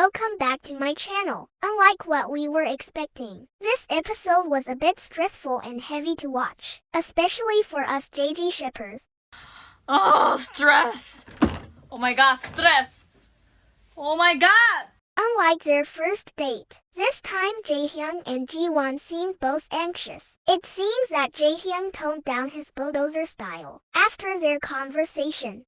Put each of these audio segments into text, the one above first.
welcome back to my channel. Unlike what we were expecting, this episode was a bit stressful and heavy to watch, especially for us JG shippers. Oh, stress! Oh my god, stress! Oh my god! Unlike their first date, this time Jaehyung and Jiwon seemed both anxious. It seems that Jaehyung toned down his bulldozer style after their conversation.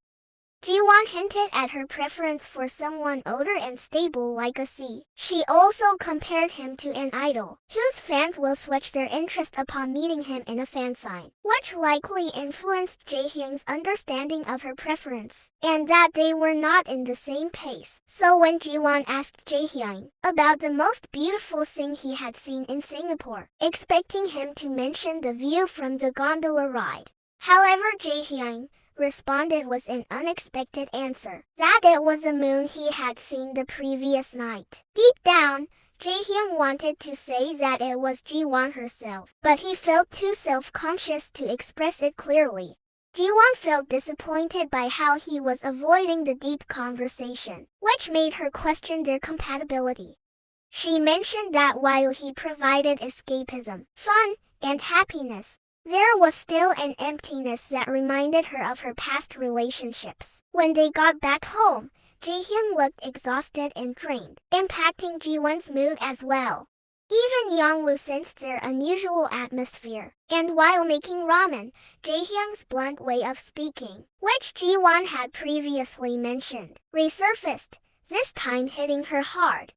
Jiwon hinted at her preference for someone older and stable like a C. She also compared him to an idol, whose fans will switch their interest upon meeting him in a fan sign, which likely influenced Jaehyung's understanding of her preference, and that they were not in the same pace. So when Jiwon asked Jaehyung about the most beautiful thing he had seen in Singapore, expecting him to mention the view from the gondola ride. However, Jaehyung responded with an unexpected answer, that it was the moon he had seen the previous night. Deep down, Jaehyung wanted to say that it was Jiwon herself, but he felt too self-conscious to express it clearly. Jiwon felt disappointed by how he was avoiding the deep conversation, which made her question their compatibility. She mentioned that while he provided escapism, fun, and happiness, there was still an emptiness that reminded her of her past relationships. When they got back home, Jaehyung looked exhausted and drained, impacting Jiwon's mood as well. Even Yongwoo sensed their unusual atmosphere, and while making ramen, Jaehyung's blunt way of speaking, which Jiwon had previously mentioned, resurfaced, this time hitting her hard.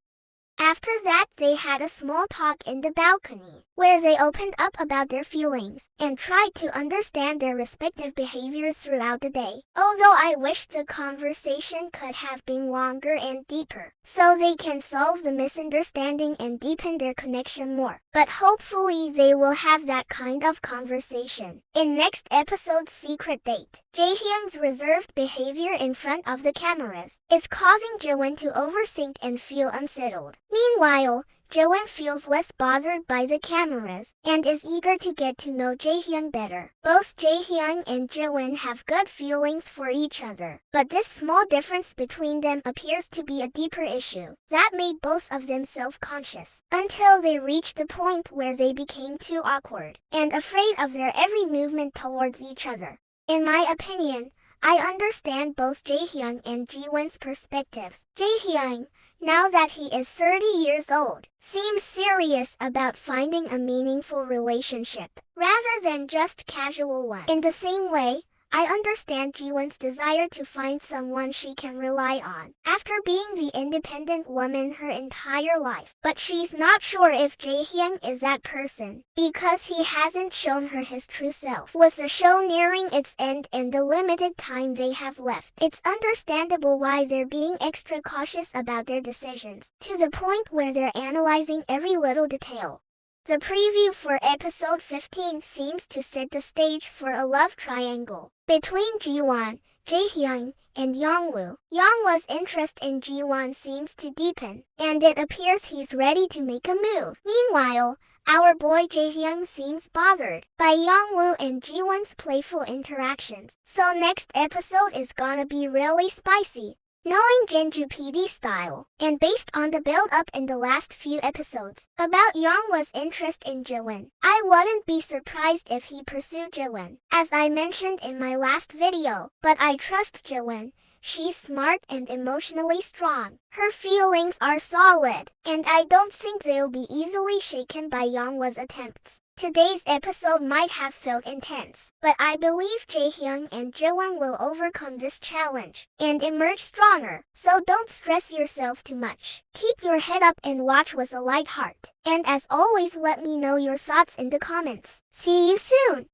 After that, they had a small talk in the balcony, where they opened up about their feelings and tried to understand their respective behaviors throughout the day. Although I wish the conversation could have been longer and deeper, so they can solve the misunderstanding and deepen their connection more. But hopefully they will have that kind of conversation in next episode's secret date. Jaehyung's reserved behavior in front of the cameras is causing Jiwon to overthink and feel unsettled. Meanwhile, Jiwon feels less bothered by the cameras and is eager to get to know Jaehyung better. Both Jaehyung and Jiwon have good feelings for each other, but this small difference between them appears to be a deeper issue that made both of them self-conscious, until they reached the point where they became too awkward and afraid of their every movement towards each other. In my opinion, I understand both Jaehyung and Jiwon's perspectives. Jaehyung, now that he is 30 years old, seems serious about finding a meaningful relationship, rather than just casual one. In the same way, I understand Jiwon's desire to find someone she can rely on, after being the independent woman her entire life. But she's not sure if Jaehyung is that person, because he hasn't shown her his true self. With the show nearing its end and the limited time they have left, it's understandable why they're being extra cautious about their decisions, to the point where they're analyzing every little detail. The preview for episode 15 seems to set the stage for a love triangle between Jiwon, Jaehyung, and Yongwoo. Yongwoo's interest in Jiwon seems to deepen, and it appears he's ready to make a move. Meanwhile, our boy Jaehyung seems bothered by Yongwoo and Jiwon's playful interactions. So next episode is gonna be really spicy. Knowing Jeonju PD style, and based on the build-up in the last few episodes about Yongwoo's interest in Jiwon, I wouldn't be surprised if he pursued Jiwon, as I mentioned in my last video. But I trust Jiwon. She's smart and emotionally strong. Her feelings are solid, and I don't think they'll be easily shaken by Yongwoo's attempts. Today's episode might have felt intense, but I believe Jaehyung and Jiwon will overcome this challenge and emerge stronger. So don't stress yourself too much. Keep your head up and watch with a light heart. And as always, let me know your thoughts in the comments. See you soon!